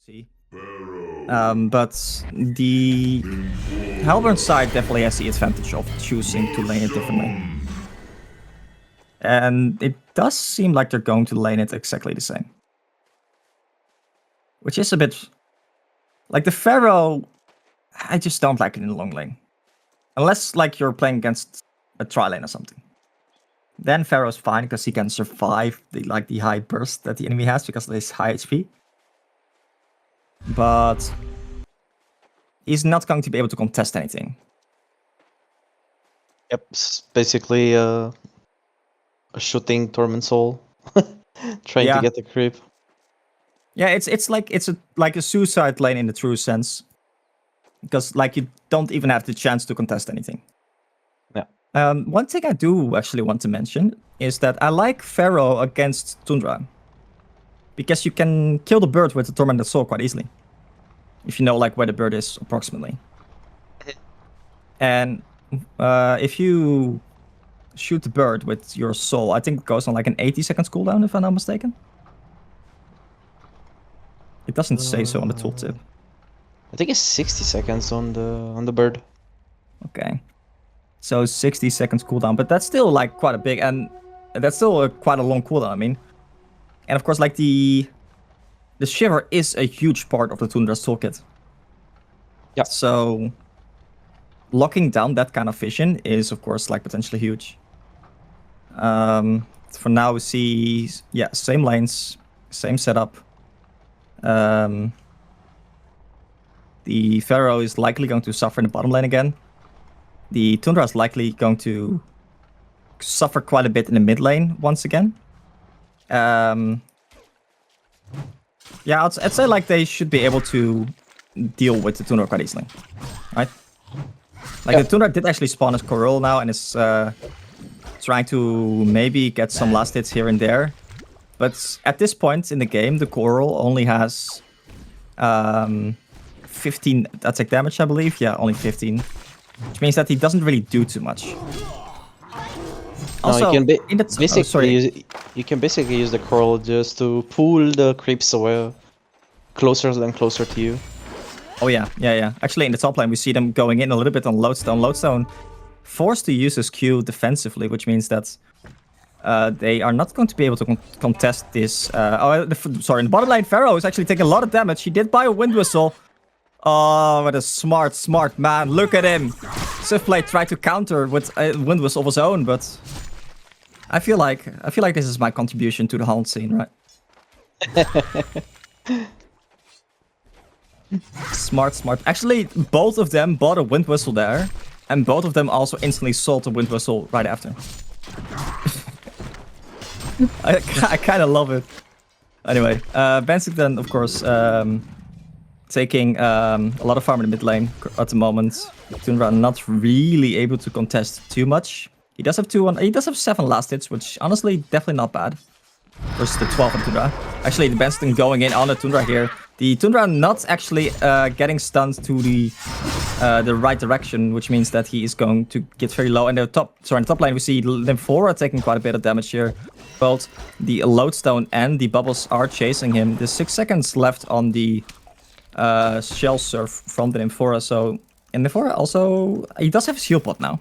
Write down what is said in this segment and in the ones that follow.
see. But the Halberd side definitely has the advantage of choosing to lane it differently. And it does seem like they're going to lane it exactly the same. Which is a bit... Like the Pharaoh, I just don't like it in the long lane. Unless like you're playing against a tri-lane or something. Then Pharaoh's fine because he can survive the high burst that the enemy has because of his high HP. But he's not going to be able to contest anything. Yep, it's basically a shooting Torment Soul, trying to get the creep. Yeah, it's like a suicide lane in the true sense, because like you don't even have the chance to contest anything. Yeah. One thing I do actually want to mention is that I like Pharaoh against Tundra, because you can kill the bird with the Tormented Soul quite easily, if you know like where the bird is approximately. And if you shoot the bird with your soul, I think it goes on like an 80 seconds cooldown, if I'm not mistaken. It doesn't say so on the tooltip. I think it's 60 seconds on the bird. Okay. So 60 seconds cooldown, but that's still like quite a big, and that's still quite a long cooldown, I mean. And of course, like the Shiver is a huge part of the Tundra's toolkit. Yeah. So locking down that kind of vision is, of course, like potentially huge. For now, we see, yeah, same lanes, same setup. The Pharaoh is likely going to suffer in the bottom lane again. The Tundra is likely going to suffer quite a bit in the mid lane once again. Yeah, I'd say like they should be able to deal with the Tundra quite easily, right? Like the Tundra did actually spawn as Coral now and is trying to maybe get some last hits here and there. But at this point in the game, the Coral only has 15 attack damage, I believe. Yeah, only 15. Which means that he doesn't really do too much. Also, you can basically use the Coral just to pull the creeps away closer and closer to you. Oh yeah. Actually, in the top lane, we see them going in a little bit on Lodestone. Lodestone forced to use his Q defensively, which means that they are not going to be able to contest this. Sorry, in the bottom lane, Pharaoh is actually taking a lot of damage. He did buy a Wind Whistle. Oh, what a smart man. Look at him. Swiftblade tried to counter with a Wind Whistle of his own, but I feel like this is my contribution to the HoN scene, right? Smart. Actually, both of them bought a Wind Whistle there, and both of them also instantly sold the Wind Whistle right after. I kind of love it. Anyway, Bensington, of course, taking a lot of farm in the mid lane at the moment. Tundra not really able to contest too much. He does have 7 last hits, which honestly definitely not bad. Versus the 12 on Tundra. Actually, the Bensington going in on the Tundra here. The Tundra not actually getting stunned to the right direction, which means that he is going to get very low. And in the top lane, we see Nymphora taking quite a bit of damage here. Both the Lodestone and the Bubbles are chasing him. There's 6 seconds left on the Shell Surf from the Nymphora. So, and Nymphora also, he does have his heal pot now.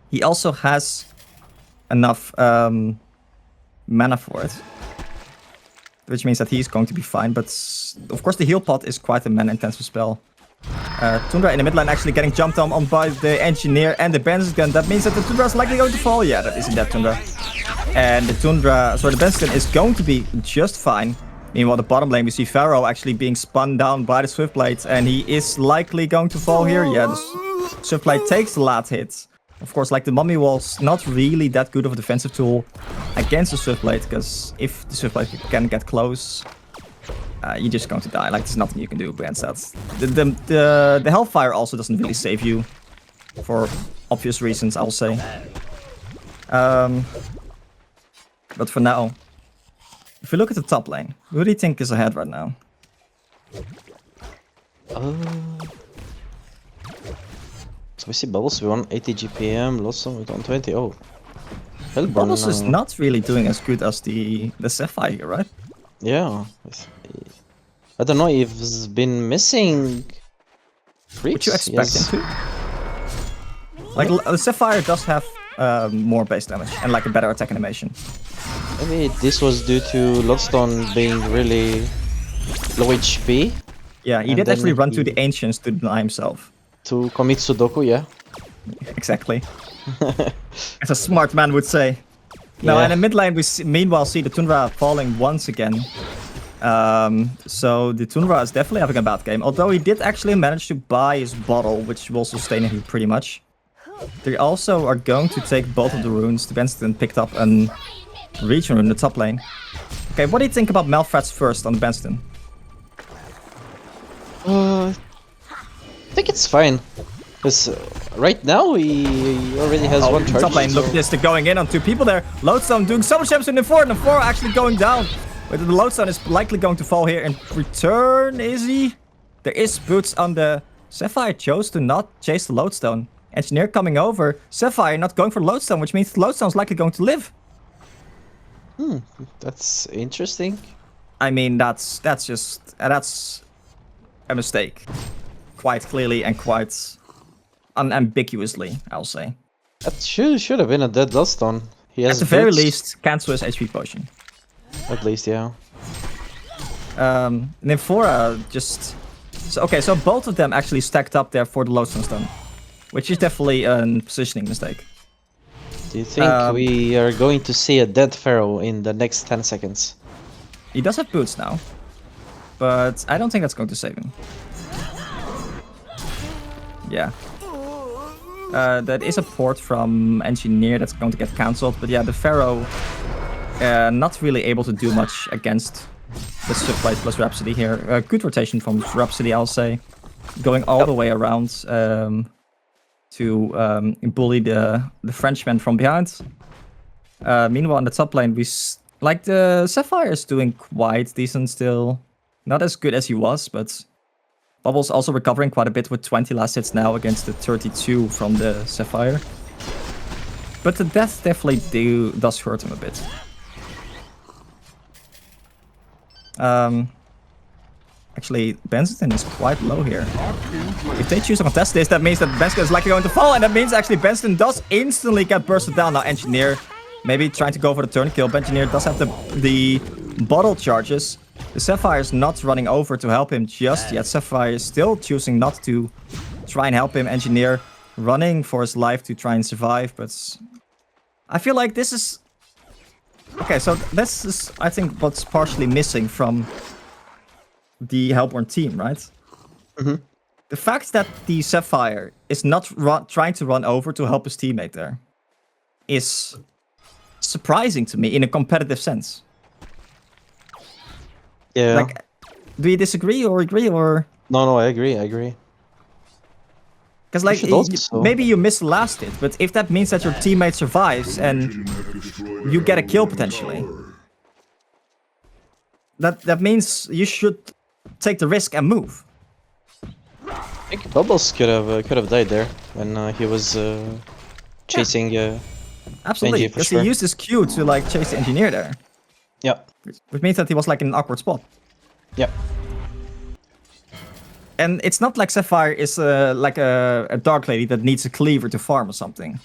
He also has enough mana for it, which means that he's going to be fine. But of course, the heal pot is quite a mana-intensive spell. Tundra in the mid lane actually getting jumped on by the Engineer and the Bensington. That means that the Tundra is likely going to fall. Yeah, that isn't that Tundra. And the Bensington is going to be just fine. Meanwhile, the bottom lane, we see Pharaoh actually being spun down by the Swiftblade, and he is likely going to fall here. Yeah, the Swiftblade takes the last hit. Of course, like the Mummy Wall's not really that good of a defensive tool against the Swiftblade, because if the Swiftblade can get close, you're just going to die. Like, there's nothing you can do against that. The Hellfire also doesn't really save you, for obvious reasons, I'll say. But for now, if you look at the top lane, who do you think is ahead right now? So we see Bubbles with 180 GPM, Lodestone with 120. Oh, Hellburn, Bubbles is not really doing as good as the Sapphire, right? Yeah. I don't know if he's been missing creeps. Would you expect him to? Like, Sapphire does have more base damage and like a better attack animation. Maybe this was due to Lodestone being really low HP. Yeah, he did actually run to the Ancients to deny himself. To commit Sudoku, yeah. Exactly. As a smart man would say. Now, in the mid lane, we meanwhile see the Tundra falling once again. So the Tundra is definitely having a bad game. Although he did actually manage to buy his bottle, which will sustain him pretty much. They also are going to take both of the runes. The Benston picked up a region rune in the top lane. Okay, what do you think about Malfrats first on the Benston? I think it's fine. Because right now he already has one charge. Top lane, look at this, they're going in on 2 people there. Lodestone doing so much damage in the 4, and the 4 actually going down. But the Lodestone is likely going to fall here in return, is he? There is boots on the... Sapphire chose to not chase the Lodestone. Engineer coming over, Sapphire not going for the Lodestone, which means the Lodestone is likely going to live. That's interesting. I mean, that's just... that's a mistake. Quite clearly and quite unambiguously, I'll say. That should have been a dead Lodestone. He has At the very boots. least, cancel his HP potion. At least, yeah. Nymphora just... So both of them actually stacked up there for the Lodestone Stone. Which is definitely a positioning mistake. Do you think we are going to see a dead Pharaoh in the next 10 seconds? He does have boots now. But I don't think that's going to save him. Yeah. That is a port from Engineer that's going to get cancelled. But yeah, the Pharaoh not really able to do much against the Subblade plus Rhapsody here. Good rotation from Rhapsody, I'll say. Going all the way around to bully the Frenchman from behind. Meanwhile, in the top lane, like the Sapphire is doing quite decent still. Not as good as he was, but Bubbles also recovering quite a bit with 20 last hits now against the 32 from the Sapphire. But the death definitely does hurt him a bit. Actually, Benston is quite low here. If they choose to contest this, that means that Benston is likely going to fall, and that means actually Benston does instantly get bursted down. Now Engineer maybe trying to go for the turn kill, but Engineer does have the bottle charges. The Sapphire is not running over to help him just yet. Sapphire is still choosing not to try and help him. Engineer running for his life to try and survive, but I feel like this is... Okay, so this is, I think, what's partially missing from the Hellborn team, right? The fact that the Sapphire is not trying to run over to help his teammate there is surprising to me in a competitive sense. Yeah. Like, do you disagree or agree or? No, I agree. Because like maybe you missed last hit, but if that means that your teammate survives and you get a kill potentially, that means you should take the risk and move. I think Bubbles could have died there when he was chasing. Absolutely, because he used his Q to like chase the Engineer there. Yeah. Which means that he was like in an awkward spot. Yeah. And it's not like Sapphire is like a Dark Lady that needs a cleaver to farm or something.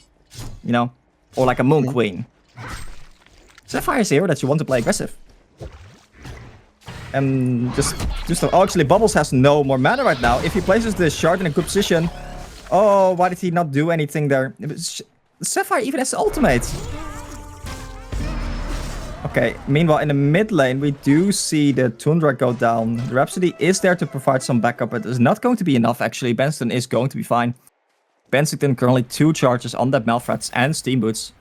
You know? Or like a Moon Queen. Sapphire is a hero that you want to play aggressive. And just oh, actually Bubbles has no more mana right now. If he places the shard in a good position... Oh, why did he not do anything there? Sapphire even has the ultimate. Okay, meanwhile in the mid lane we do see the Tundra go down. The Rhapsody is there to provide some backup, but it's not going to be enough actually. Benston is going to be fine. Benston currently 2 charges on that Malfrats and Steam Boots.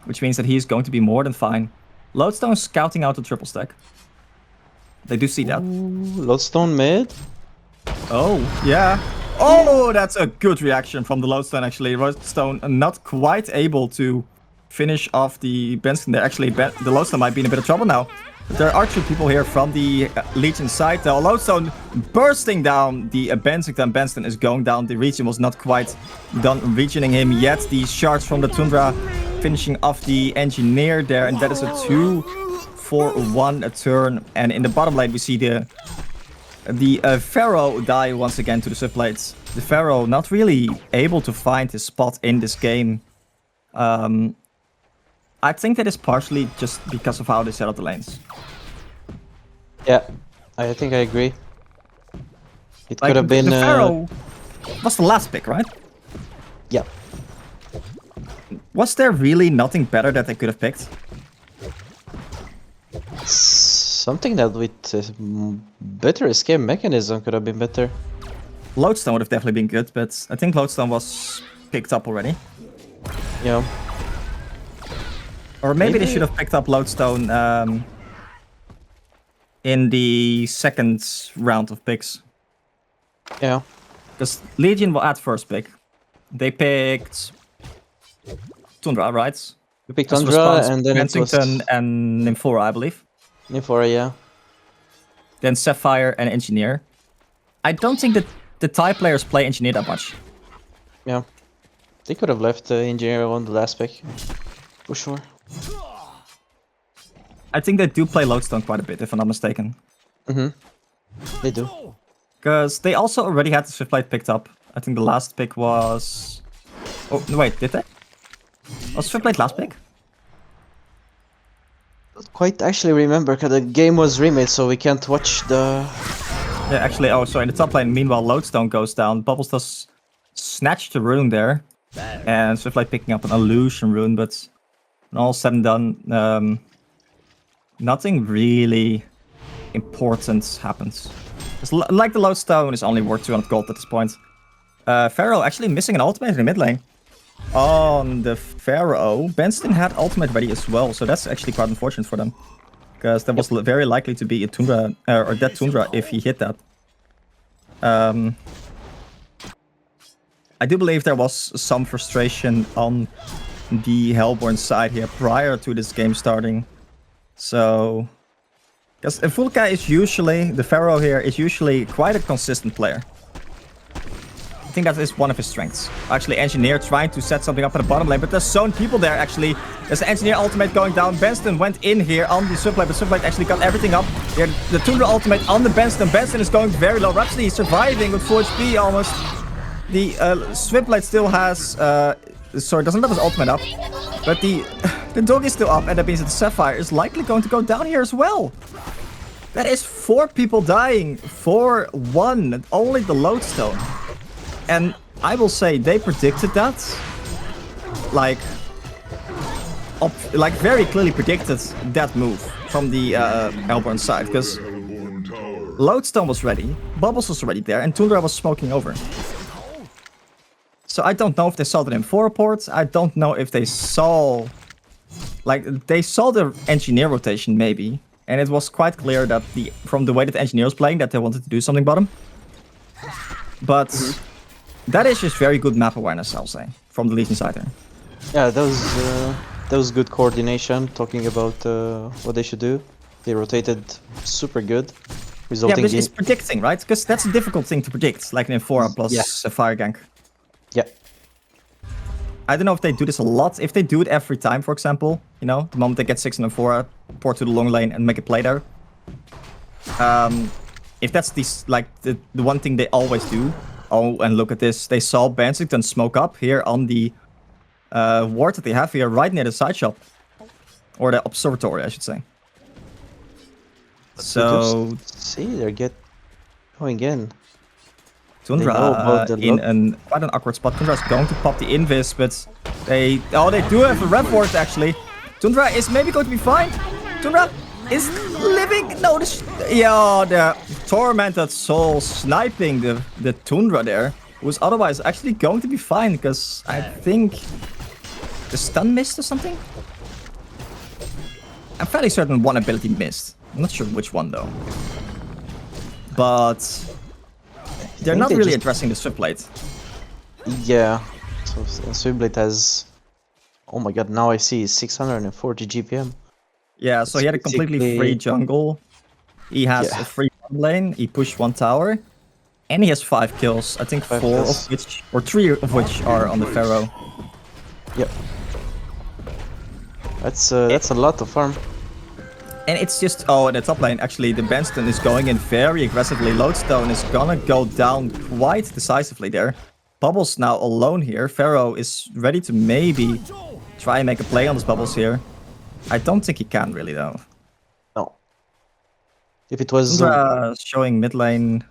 Which means that he's going to be more than fine. Lodestone scouting out the triple stack. They do see that. Ooh, Lodestone mid? Oh, yeah. Oh, that's a good reaction from the Lodestone actually. Lodestone not quite able to finish off the Benston there. Actually, the Lodestone might be in a bit of trouble now. But there are 2 people here from the Legion side. The Lodestone bursting down the Benston. Benston is going down. The region was not quite done regioning him yet. The shards from the Tundra finishing off the Engineer there. And that is a 2 for 1 turn, and in the bottom lane we see the Pharaoh die once again to the sublanes. The Pharaoh not really able to find his spot in this game. I think that is partially just because of how they set up the lanes. Yeah, I think I agree. It Like, could have been... the Pharaoh was the last pick, right? Yeah. Was there really nothing better that they could have picked? Something that with better escape mechanism could have been better. Lodestone would have definitely been good, but I think Lodestone was picked up already. Yeah. Or maybe they should have picked up Lodestone in the second round of picks. Yeah. Because Legion will add first pick. They picked Tundra, right? We picked As Tundra response, and then it was... Kensington and Nymphora, I believe. Nymphora, yeah. Then Sapphire and Engineer. I don't think that the Thai players play Engineer that much. Yeah. They could have left Engineer on the last pick. For sure. I think they do play Lodestone quite a bit, if I'm not mistaken. Mm-hmm. They do. Because they also already had the Swiftblade picked up. I think the last pick was... Oh, no, wait, did they? Was Swiftblade last pick? Don't quite actually remember, because the game was remade, so we can't watch the... Yeah, actually, oh, so in the top lane, meanwhile, Lodestone goes down. Bubbles does snatch the rune there. And Swiftblade picking up an illusion rune, but when all said and done, nothing really important happens. Like the Lodestone is only worth 200 gold at this point. Pharaoh actually missing an ultimate in the mid lane. On the Pharaoh, Benston had ultimate ready as well, so that's actually quite unfortunate for them. Because there was very likely to be a Tundra, or dead Tundra if he hit that. I do believe there was some frustration on the Hellborn side here prior to this game starting. So... Because Vulka is usually, the Pharaoh here, is usually quite a consistent player. I think that is one of his strengths. Actually, Engineer trying to set something up at the bottom lane, but there's zone people there actually. There's an Engineer ultimate going down. Benston went in here on the sublane, but sublane actually got everything up. Here, the Tundra ultimate on the Benston. Benston is going very low. Rhapsody is surviving with full HP almost. The Swiftblade still has, sorry, doesn't have his ultimate up. But the dog is still up, and that means that the Sapphire is likely going to go down here as well. That is 4 people dying for 1, only the Lodestone. And I will say they predicted that. Like very clearly predicted that move from the Hellborn side. Because Lodestone was ready, Bubbles was already there, and Tundra was smoking over. So I don't know if they saw the M4 report. I don't know if they saw... Like, they saw the Engineer rotation, maybe. And it was quite clear that from the way that the Engineer was playing, that they wanted to do something bottom. But that is just very good map awareness, I'll say, from the Legion side there. Yeah, that was good coordination, talking about what they should do. They rotated super good, resulting in... it's predicting, right? Because that's a difficult thing to predict, like an Infora plus a fire gank. Yeah. I don't know if they do this a lot. If they do it every time, for example, you know, the moment they get 6 and 4, port to the long lane and make a play there. If that's the one thing they always do. Oh, and look at this. They saw Bensington smoke up here on the ward that they have here, right near the side shop. Or the observatory, I should say. So... See, they're going in. Tundra in quite an awkward spot. Tundra is going to pop the invis, but they do have a rev ward actually. Tundra is maybe going to be fine. Tundra is living. No, the tormented soul sniping the Tundra there was otherwise actually going to be fine because I think the stun missed or something. I'm fairly certain one ability missed. I'm not sure which one though, but. They're not really addressing the Swiftblade. Yeah. So Swiftblade has... Oh my god, now I see 640 GPM. Yeah, so he had a completely free jungle. He has a free lane. He pushed 1 tower. And he has 5 kills. I think 4 of which... Or 3 of which are on the Pharaoh. Yep. That's a lot of farm. And it's just, oh, in the top lane, actually, the Benston is going in very aggressively. Lodestone is gonna go down quite decisively there. Bubbles now alone here. Pharaoh is ready to maybe try and make a play on this Bubbles here. I don't think he can really, though. No. If it was... showing mid lane.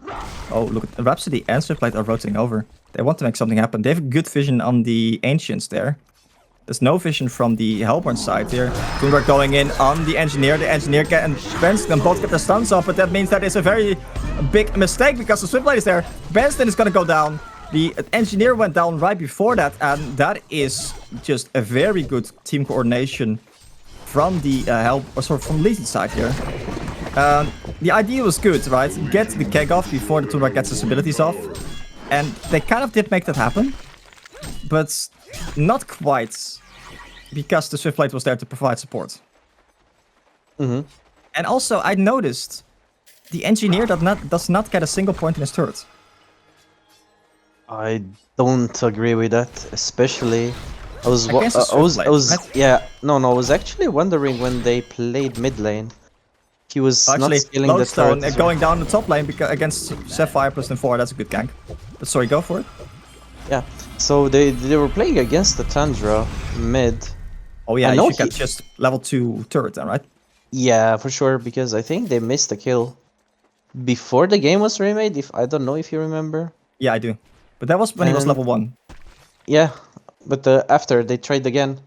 Oh, look, Rhapsody and Swiftlight are rotating over. They want to make something happen. They have good vision on the Ancients there. There's no vision from the Hellborn side here. Tundra going in on the Engineer. The Engineer and Benston both get their stuns off, but that means that is a very big mistake because the Swiftlight is there. Benston is gonna go down. The Engineer went down right before that, and that is just a very good team coordination from the from Legion side here. The idea was good, right? Get the keg off before the Tundra gets his abilities off. And they kind of did make that happen. But not quite, because the Swiftlight was there to provide support. Mm-hmm. And also, I noticed the Engineer does not get a single point in his turret. I don't agree with that, especially... I was actually wondering when they played mid lane. He was not scaling the turret. And going down the top lane against Sapphire plus +4, that's a good gank. But sorry, go for it. Yeah, so they were playing against the Tundra mid. Oh yeah, you should get just level 2 turret then, right? Yeah, for sure, because I think they missed a kill before the game was remade. I don't know if you remember. Yeah, I do. But that was when he was level 1. Yeah, but after they tried again.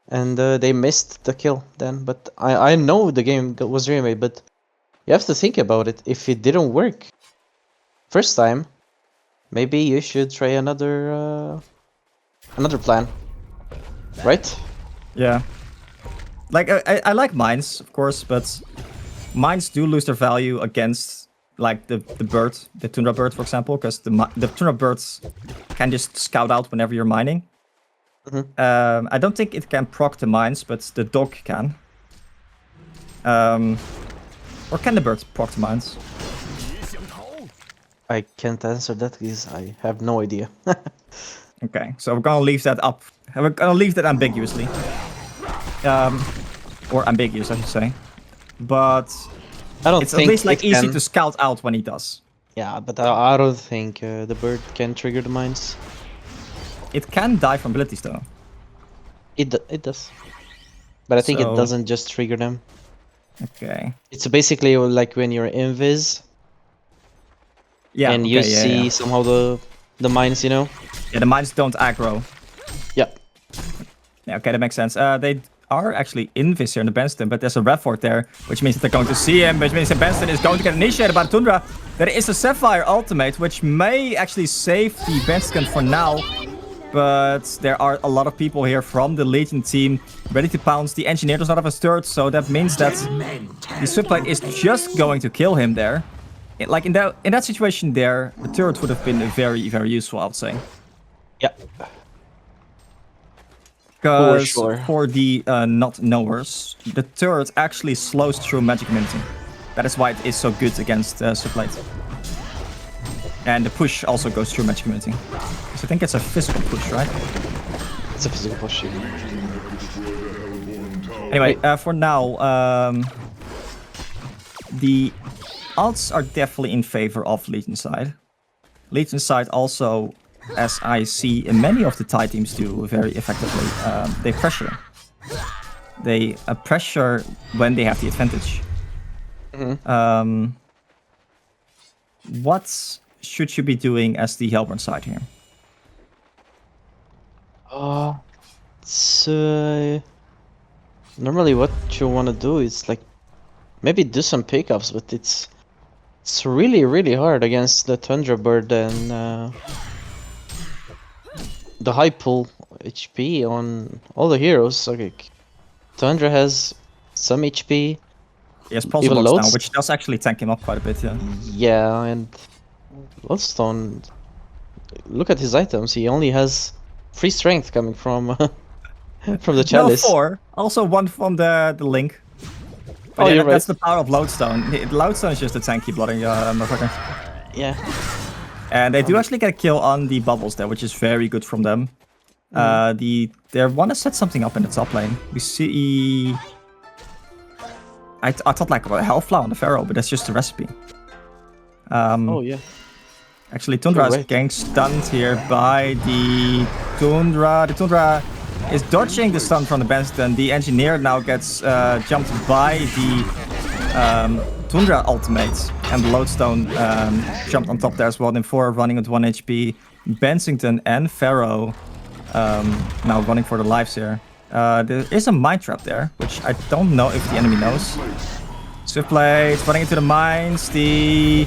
And they missed the kill then. But I know the game was remade, but you have to think about it. If it didn't work first time, maybe you should try another plan, right? Yeah. Like I like mines, of course, but mines do lose their value against like the bird, the Tundra bird, for example, because the Tundra birds can just scout out whenever you're mining. Mm-hmm. I don't think it can proc the mines, but the dog can. Or can the bird proc the mines? I can't answer that because I have no idea. Okay, so we're gonna leave that up. We're gonna leave that ambiguously. Or ambiguous, I should say. But it's at least like easy to scout out when he does. Yeah, but I don't think the bird can trigger the mines. It can die from abilities though. It does. But I think it doesn't just trigger them. Okay. It's basically like when you're invis. Yeah. And you see somehow the mines, you know? Yeah, the mines don't aggro. Yeah. Yeah, okay, that makes sense. They are actually invis here in the Benston, but there's a Rev Fort there, which means that they're going to see him, which means that Benston is going to get initiated by the Tundra. There is a Sapphire ultimate, which may actually save the Benston for now. But there are a lot of people here from the Legion team ready to pounce. The Engineer does not have a turret, so that means that the Swiftlight is just going to kill him there. Like in that situation there, the turret would have been very, very useful, I would say. Yeah. Because for the not knowers, the turret actually slows through magic minting. That is why it is so good against Swiftlight. And the push also goes through magic minting. So I think it's a physical push, right? It's a physical push. Anyway, for now, the odds are definitely in favor of Legion side. Legion side also, as I see in many of the Thai teams do very effectively, they pressure. They pressure when they have the advantage. Mm-hmm. What should you be doing as the Hellborn side here? Normally what you want to do is like maybe do some pickups, but it's really, really hard against the Tundra Bird and the high pull HP on all the heroes. Okay, Tundra has some HP. He has pulse blocks now, which does actually tank him up quite a bit, yeah. Yeah, and Lodestone, look at his items. He only has 3 strength coming from from the chalice. No, 4. Also 1 from the link. But yeah, that's the power of Lodestone. Lodestone is just a tanky blooding motherfucker. Yeah. And they do actually get a kill on the bubbles there, which is very good from them. They want to set something up in the top lane. We see... I thought like about Hellflower on the Pharaoh, but that's just the recipe. Oh yeah. Actually, Tundra is right. getting stunned here by the Tundra. The Tundra is dodging the stun from the Benston. The Engineer now gets jumped by the Tundra ultimate. And the Lodestone jumped on top there as well. Then4 running at 1 HP. Bensington and Pharaoh now running for their lives here. There is a mine trap there, which I don't know if the enemy knows. Swiftblade running into the mines. The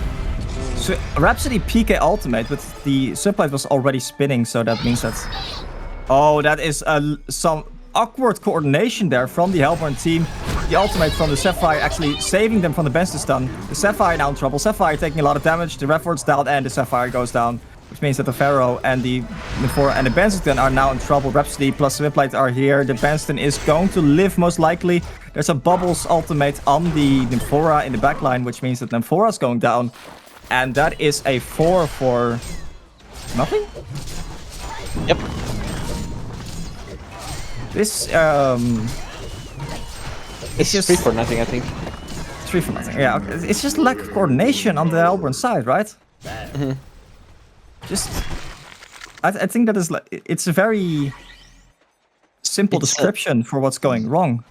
Rhapsody PK ultimate, but the Swiftblade was already spinning, so that means that... Oh, that is some awkward coordination there from the Hellborn team. The ultimate from the Sapphire actually saving them from the Benston stun. The Sapphire now in trouble. Sapphire taking a lot of damage. The Redford's down and the Sapphire goes down. Which means that the Pharaoh and the Newerth and the Bensington are now in trouble. Rhapsody plus Swiftblade are here. The Benston is going to live most likely. There's a Bubbles ultimate on the Newerth in the backline, which means that Newerth is going down. And that is a 4 for nothing? Yep. This, It's just 3 for nothing, I think. 3 for nothing, yeah. Okay. It's just lack of coordination on the Hellborn side, right? Mm-hmm. Just... I think that is like... It's a very simple description for what's going wrong.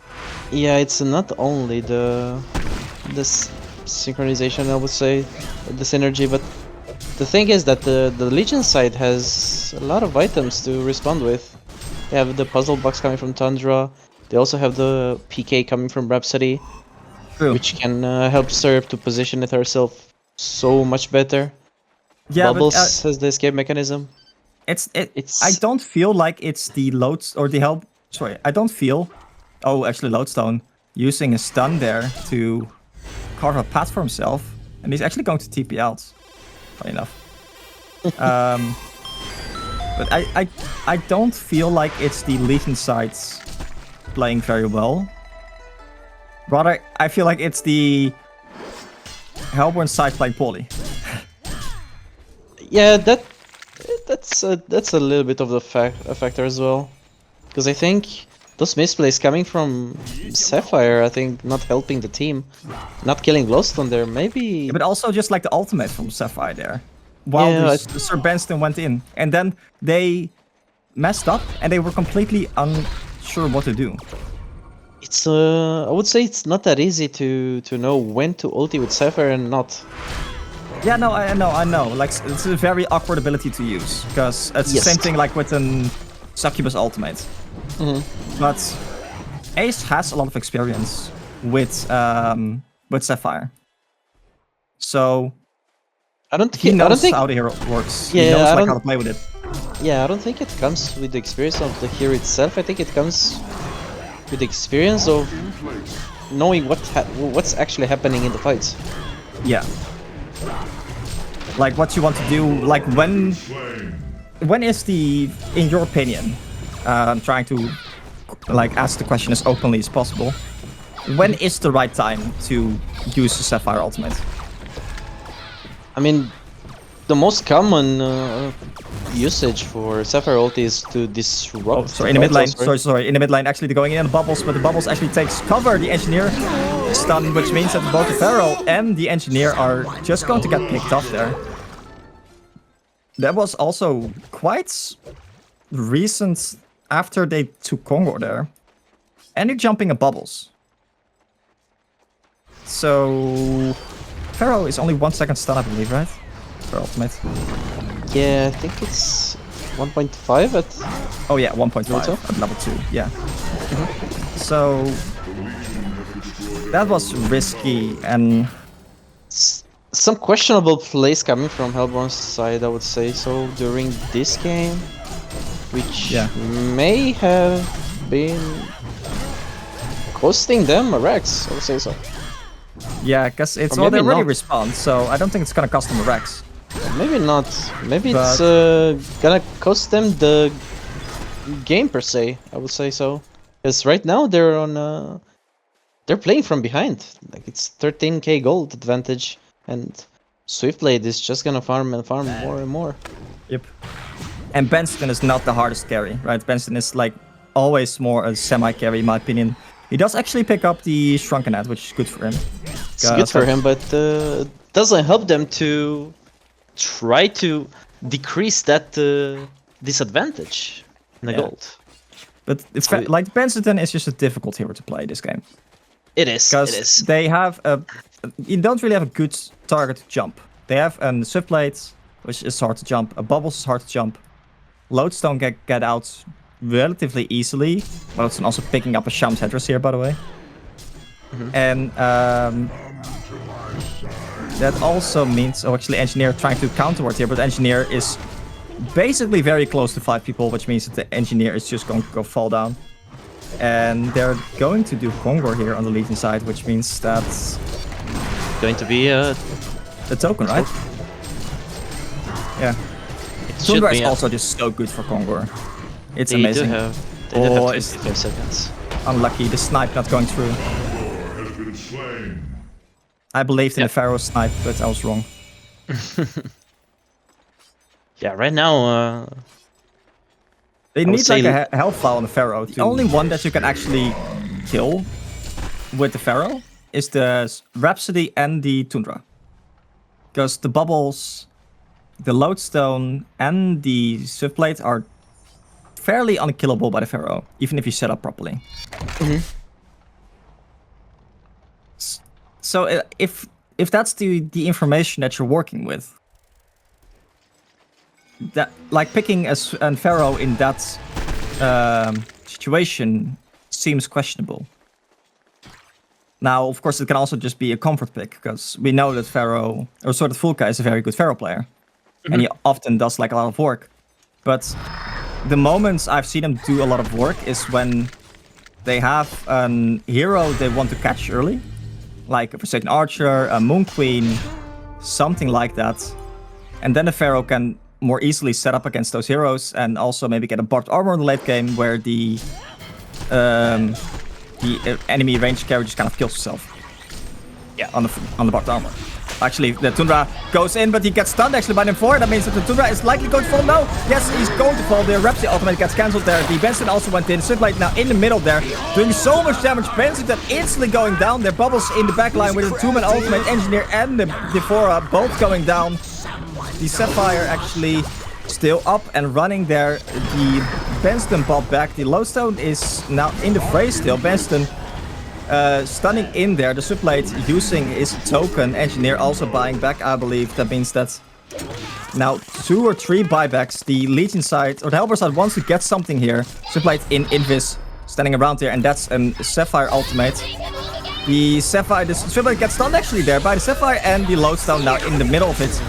Yeah, it's not only this synchronization, I would say, the synergy, but the thing is that the Legion side has a lot of items to respond with. They have the puzzle box coming from Tundra. They also have the PK coming from Rhapsody, True. which can help Serb to position it herself so much better. Yeah, Bubbles but, has the escape mechanism. It's I don't feel like it's the loads or the help. Sorry, I don't feel. Oh, actually, Lodestone using a stun there to carve a path for himself, and he's actually going to TP out. Funny enough. But I don't feel like it's the Legion sides playing very well. Rather, I feel like it's the Hellborn side playing poorly. Yeah, that's a little bit of a factor as well, because I think those misplays coming from Sapphire, I think, not helping the team, not killing Glowstone there, maybe. Yeah, but also just like the ultimate from Sapphire there, while Sir Benston went in, and then they messed up and they were completely unsure what to do. It's I would say it's not that easy to know when to ulti with Sapphire and not. Yeah, no, I know. Like, it's a very awkward ability to use, because it's the same thing like with an Succubus ultimate. Mm-hmm. But Ace has a lot of experience with Sapphire, so he knows how the hero works. Yeah, he knows like how to play with it. Yeah, I don't think it comes with the experience of the hero itself. I think it comes with the experience of knowing what's actually happening in the fights. Yeah. Like what you want to do, like when is the, in your opinion, I'm trying to like ask the question as openly as possible, when is the right time to use the Sapphire ultimate? I mean, the most common usage for Sapphire ulti is to disrupt. Oh, sorry, in the mid lane. Sorry, in the mid lane. Actually, they're going in the bubbles, but the bubbles actually takes cover. The Engineer stun, which means that both the Pharaoh and the Engineer are just going to get picked off there. That was also quite recent after they took Congo there. And they're jumping at bubbles. So Pharaoh is only 1 second stun, I believe, right? For ultimate. Yeah, I think it's 1.5 at... Oh yeah, 1.5 at level 2, yeah. So that was risky and... Some questionable plays coming from Hellborn's side, I would say so, during this game. Which may have been costing them a Rex, I would say so. Yeah, because it's well, they already respawned, so I don't think it's gonna cost them a Rex. Maybe not. Maybe it's gonna cost them the game per se, I would say so. Because right now they're on they're playing from behind. Like it's 13k gold advantage, and Swiftblade is just gonna farm and farm more and more. Yep. And Benston is not the hardest carry, right? Benston is like always more a semi-carry, in my opinion. He does actually pick up the Shrunken Head, which is good for him. It's good for him, but doesn't help them to try to decrease that disadvantage in the gold. But like Benson is just a difficult hero to play this game. It is. Because they have you don't really have a good target to jump. They have a Swift Blade, which is hard to jump. A Bubbles is hard to jump. Lodestone can get out relatively easily. Lodestone also picking up a Shaman's Headdress here, by the way. And that also means, actually Engineer trying to counterward here, but Engineer is basically very close to 5 people, which means that the Engineer is just going to go fall down. And they're going to do Kongor here on the Legion side, which means that's going to be a token, right? Yeah. Tundra is also just so good for Kongor. It's amazing. They do have 25 seconds. Unlucky, the snipe not going through. I believed in the Pharaoh snipe, but I was wrong. Yeah, right now... they need like a health file on the Pharaoh. The only one that you can actually kill with the Pharaoh is the Rhapsody and the Tundra. Because the Bubbles, the Lodestone, and the Swiftblade are fairly unkillable by the Pharaoh, even if you set up properly. So if that's the information that you're working with, that like picking a Pharaoh in that situation seems questionable. Now, of course, it can also just be a comfort pick, because we know that Pharaoh, or Sword of Fulka, is a very good Pharaoh player. And he often does like a lot of work. But the moments I've seen him do a lot of work is when they have a hero they want to catch early. Like a Forsaken Archer, a Moon Queen, something like that. And then the Pharaoh can more easily set up against those heroes, and also maybe get a barbed armor in the late game where the enemy range carry just kind of kills himself. Yeah. On the barbed armor. Actually, the Tundra goes in, but he gets stunned actually by Nymphora. That means that the Tundra is likely going to fall. No! Yes, he's going to fall. The Rhapsody ultimate gets cancelled there. The Benson also went in. Swiftblade now in the middle there, doing so much damage. Benson instantly going down. Their Bubbles in the backline with a 2-man ultimate. Engineer and the Nymphora both going down. The Sapphire actually still up and running there. The Benston popped back. The Lodestone is now in the fray still. Benston stunning in there. The Swiftblade using his token. Engineer also buying back, I believe. That means that now 2 or 3 buybacks. The Legion side, or the Helper side, wants to get something here. Swiftblade in Invis, standing around there, and that's a Sapphire ultimate. The Swiftblade gets stunned actually there by the Sapphire, and the Lodestone now in the middle of it.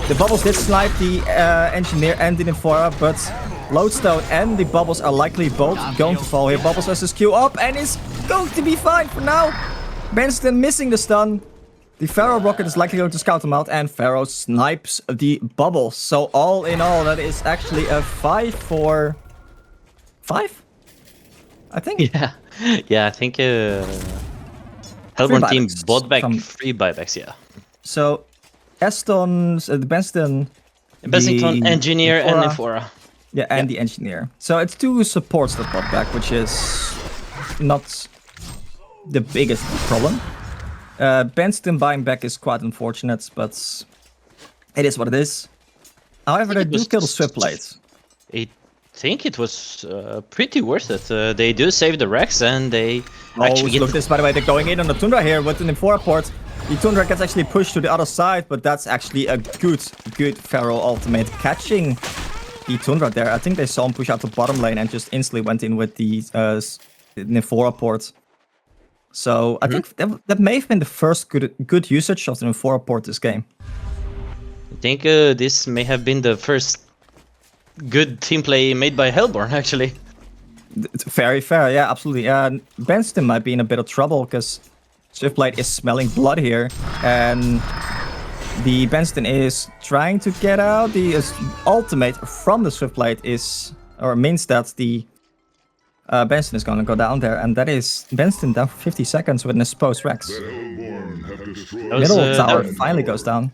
The Bubbles did snipe the Engineer and the Nymphora, but Lodestone and the Bubbles are likely both going to fall here. Bubbles has his Q up and is going to be fine for now. Benston missing the stun. The Pharaoh rocket is likely going to scout him out, and Pharaoh snipes the Bubbles. So all in all, that is actually a 5-for-5, I think. Yeah, I think Hellborn team bought back 3 buybacks, yeah. So Eston, the Benston, Engineer, and Nymphora. Yeah, and the Engineer. So it's 2 supports that bought back, which is not the biggest problem. Benston buying back is quite unfortunate, but it is what it is. However, they do kill the Swiftblade. I think it was pretty worth it. They do save the Rex, and they actually look at this, by the way. They're going in on the Tundra here with the Nymphora port. The Tundra gets actually pushed to the other side, but that's actually a good Pharaoh ultimate. Catching the Tundra there. I think they saw him push out the bottom lane and just instantly went in with the Nymphora port. So I think that may have been the first good usage of the Nymphora port this game. I think this may have been the first good team play made by Hellborn, actually. It's very fair, yeah, absolutely. Benston might be in a bit of trouble because Swiftblade is smelling blood here, and the Benston is trying to get out. The ultimate from the Swiftblade means that the Benston is going to go down there, and that is Benston down for 50 seconds with an exposed Rex. Middle tower finally goes down.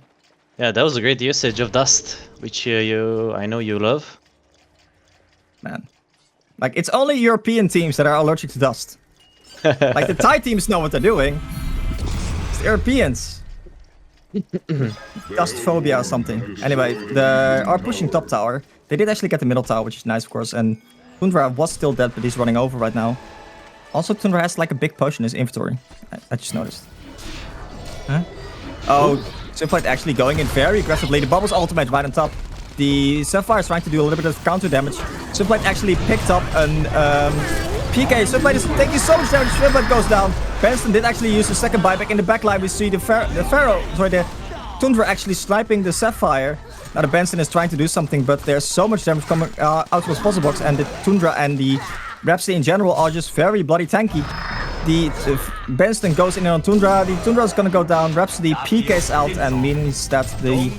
Yeah, that was a great usage of Dust, which I know you love. Man. Like, it's only European teams that are allergic to Dust. Like, the Thai teams know what they're doing. It's the Europeans. Dust phobia or something. Anyway, they are pushing top tower. They did actually get the middle tower, which is nice, of course. And Tundra was still dead, but he's running over right now. Also, Tundra has like a big potion in his inventory. I just noticed. Huh? Oh, Swiftlight actually going in very aggressively. The Bubble's ultimate right on top. The Sapphire is trying to do a little bit of counter damage. Swiftlight actually picked up an PK. Swiftlight is taking so much damage. Swiftlight goes down. Benson did actually use the second buyback. In the backline, we see the Tundra actually sniping the Sapphire. Now the Benson is trying to do something, but there's so much damage coming out of the puzzle box, and the Tundra and the Rhapsody in general are just very bloody tanky. The Benson goes in on Tundra. The Tundra is gonna go down. Rhapsody PKs out, and means that the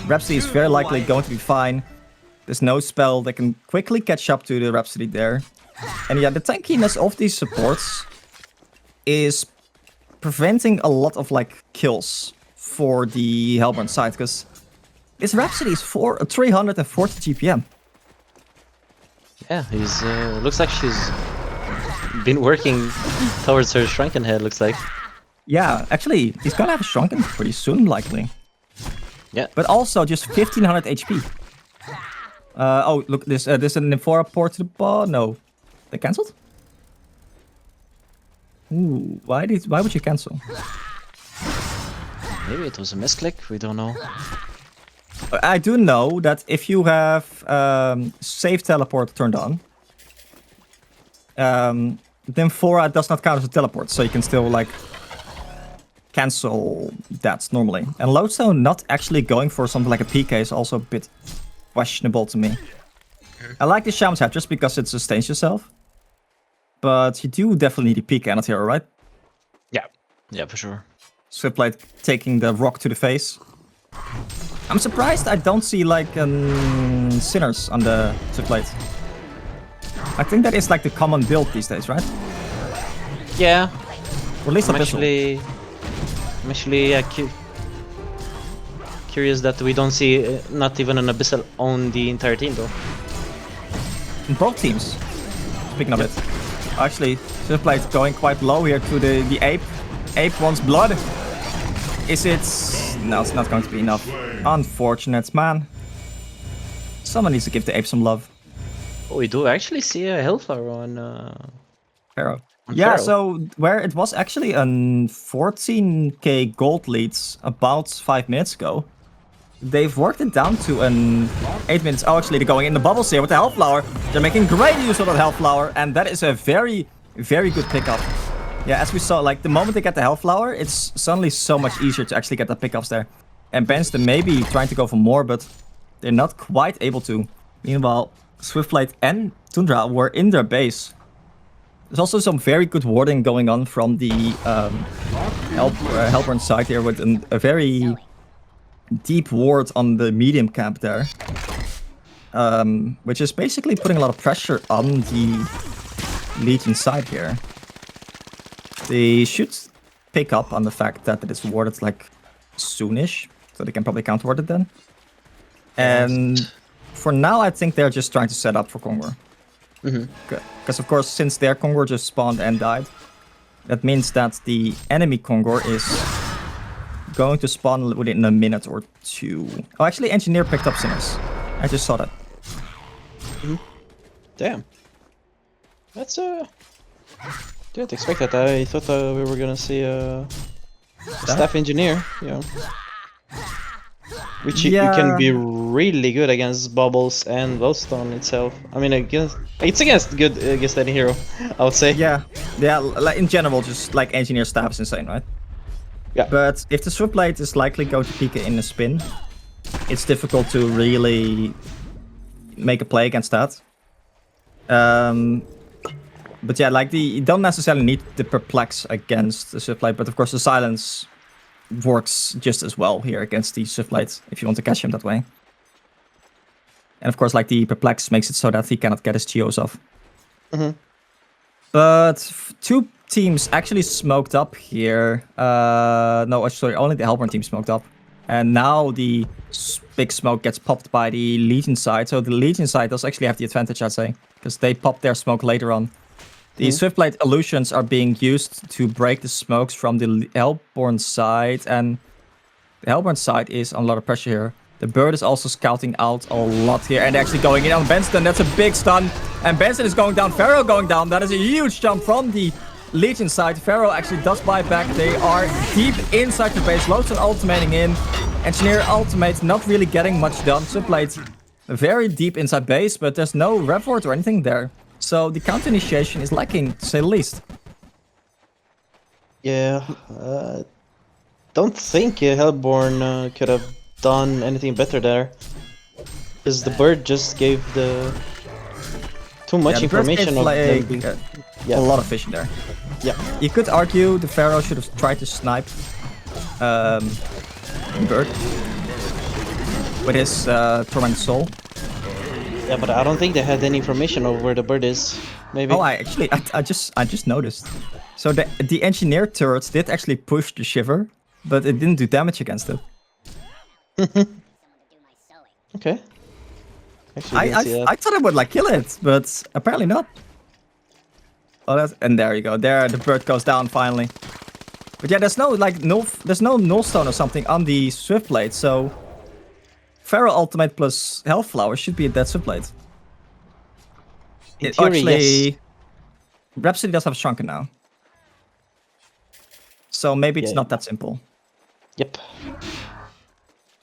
Rhapsody is very likely going to be fine. There's no spell that can quickly catch up to the Rhapsody there. And yeah, the tankiness of these supports is preventing a lot of like kills for the Hellborn side, because this Rhapsody is 340 GPM. Yeah, he's looks like she's been working towards her shrunken head, looks like. Yeah, actually, he's gonna have a shrunken pretty soon, likely. Yeah. But also just 1500 HP. Oh, look, there's an Nymphora port to the ball. No, they cancelled. Ooh, why would you cancel? Maybe it was a misclick. We don't know. I do know that if you have save teleport turned on, Nymphora does not count as a teleport, so you can still like cancel that normally. And Lodestone not actually going for something like a PK is also a bit questionable to me. I like the Shaman's Hat just because it sustains yourself, but you do definitely need a PK on it here, right? Yeah, for sure. Swiftlight taking the rock to the face. I'm surprised I don't see like Sinners on the Swiftlight. I think that is like the common build these days, right? Yeah. Or at least I'm Abyssal. actually curious that we don't see not even an Abyssal on the entire team though. In both teams. Speaking of it. Actually, Swiftlight going quite low here to the Ape. Ape wants blood. Is it... No, it's not going to be enough. Unfortunate, man. Someone needs to give the Ape some love. Oh, we do actually see a Hellflower on Pharaoh. Yeah, Pharaoh. so where it was actually a 14k gold leads about 5 minutes ago, they've worked it down to an 8 minutes. Oh, actually, they're going in the bubbles here with the Hellflower. They're making great use of that Hellflower, and that is a very, very good pickup. Yeah, as we saw, like, the moment they get the Hellflower, it's suddenly so much easier to actually get the pickups there. And Benston maybe trying to go for more, but they're not quite able to. Meanwhile, Swiftlight and Tundra were in their base. There's also some very good warding going on from the Hellborn side here with a very deep ward on the medium camp there. Which is basically putting a lot of pressure on the Legion side here. They should pick up on the fact that it is warded like soonish, so they can probably counter ward it then. And for now, I think they're just trying to set up for Kongor. Because of course, since their Kongor just spawned and died, that means that the enemy Kongor is going to spawn within a minute or two. Oh, actually, Engineer picked up Sinners. I just saw that. Damn. That's didn't expect that. I thought we were gonna see a staff engineer, which you can be really good against Bubbles and Lodestone itself. I mean, it's against any hero, I would say. Yeah, like in general, just like Engineer staff is insane, right? Yeah. But if the Swiftlight is likely going to peek in a spin, it's difficult to really make a play against that. But yeah, like you don't necessarily need the Perplex against the Swiftlight, but of course the Silence works just as well here against the Swiftlight if you want to catch him that way. And of course, like the Perplex makes it so that he cannot get his Geos off. But two teams actually smoked up here. No, sorry, only the Hellborn team smoked up. And now the big smoke gets popped by the Legion side. So the Legion side does actually have the advantage, I'd say, because they popped their smoke later on. The Swiftblade illusions are being used to break the smokes from the Hellborn side, and the Hellborn side is on a lot of pressure here. The bird is also scouting out a lot here and actually going in on Benson. That's a big stun. And Benson is going down. Pharaoh going down. That is a huge jump from the Legion side. Pharaoh actually does buy back. They are deep inside the base. Lodestone ultimating in. Engineer ultimate, not really getting much done. Swiftblade very deep inside base, but there's no rev ward or anything there. So the counter initiation is lacking, to say the least. Yeah, don't think Hellborn could have done anything better there. Because the bird just gave the too much information of them being... a lot of vision there. Yeah. You could argue the Pharaoh should have tried to snipe bird with his Torment Soul. Yeah, but I don't think they had any information of where the bird is. Maybe. Oh, I just noticed. So the engineer turrets did actually push the Shiver, but it didn't do damage against it. Okay. Actually, I thought it would like kill it, but apparently not. Oh, and there you go. There, the bird goes down finally. But yeah, there's no nullstone or something on the Swiftblade, so Pharaoh ultimate plus Health Flower should be a dead Swiftblade. In theory, yes. Rhapsody does have Shrunken now. So maybe it's not that simple. Yep.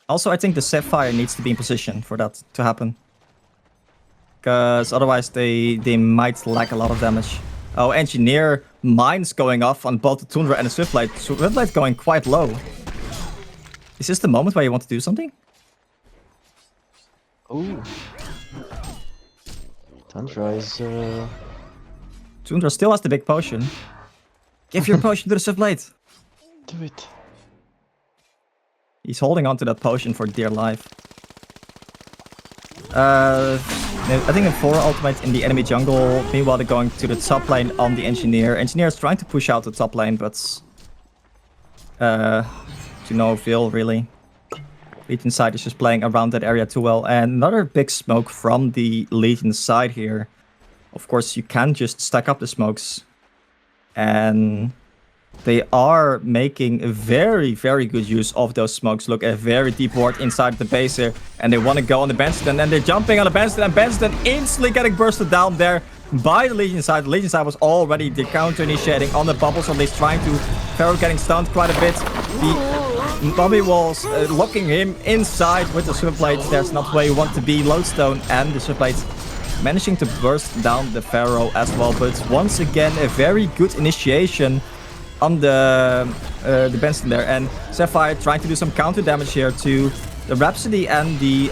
Also, I think the Sapphire needs to be in position for that to happen. Because otherwise they might lack a lot of damage. Oh, Engineer mines going off on both the Tundra and the Swiftblade. Swiftblade going quite low. Is this the moment where you want to do something? Ooh. Tundra is... Tundra still has the big potion. Give your potion to the Swiftblade. Do it. He's holding on to that potion for dear life. I think in 4 ultimate in the enemy jungle. Meanwhile, they're going to the top lane on the Engineer. Engineer is trying to push out the top lane, but to no avail, really. Legion side is just playing around that area too well. And another big smoke from the Legion side here. Of course, you can just stack up the smokes. And they are making a very, very good use of those smokes. Look, a very deep ward inside the base here. And they want to go on the Benston. And they're jumping on the Benston. And Benston instantly getting bursted down there by the Legion side. The Legion side was already the counter initiating on the bubbles. At least trying to... Pharaoh getting stunned quite a bit. The Bobby was locking him inside with the Swiftblade. There's not where you want to be. Lodestone and the Swiftblade managing to burst down the Pharaoh as well. But once again, a very good initiation on the Benson there. And Sapphire trying to do some counter damage here to the Rhapsody and the...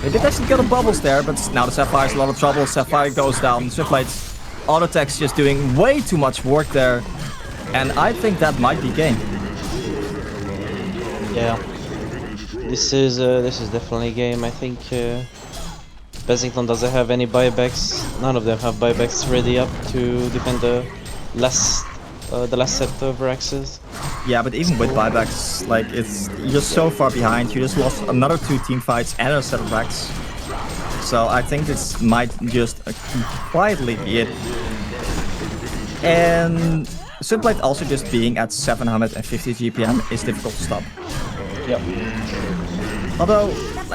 they did actually get the bubbles there, but now the Sapphire's a lot of trouble. Sapphire goes down. Swiftblade's auto attacks just doing way too much work there. And I think that might be game. Yeah. This is definitely game. I think Bessington doesn't have any buybacks. None of them have buybacks ready up to defend the last set of Raxes. Yeah, but even with buybacks, like you're so far behind. You just lost another 2 team fights and a set of Rax. So I think this might just quietly be it. And Swiftblade also just being at 750 GPM is difficult to stop. Yep. Although,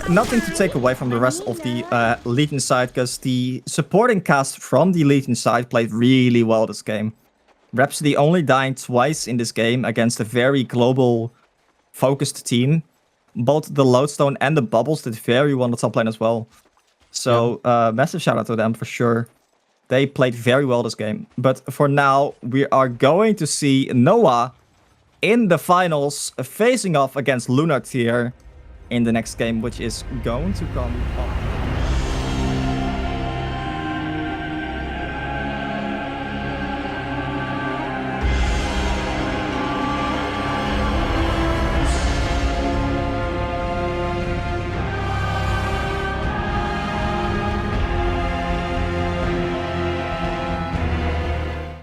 nothing to take away from the rest of the Legion side, because the supporting cast from the Legion side played really well this game. Rhapsody only dying twice in this game against a very global focused team. Both the Lodestone and the Bubbles did very well on the top lane as well. So, massive shout out to them for sure. They played very well this game. But for now, we are going to see Noah in the finals facing off against Lunar Tier in the next game, which is going to come up.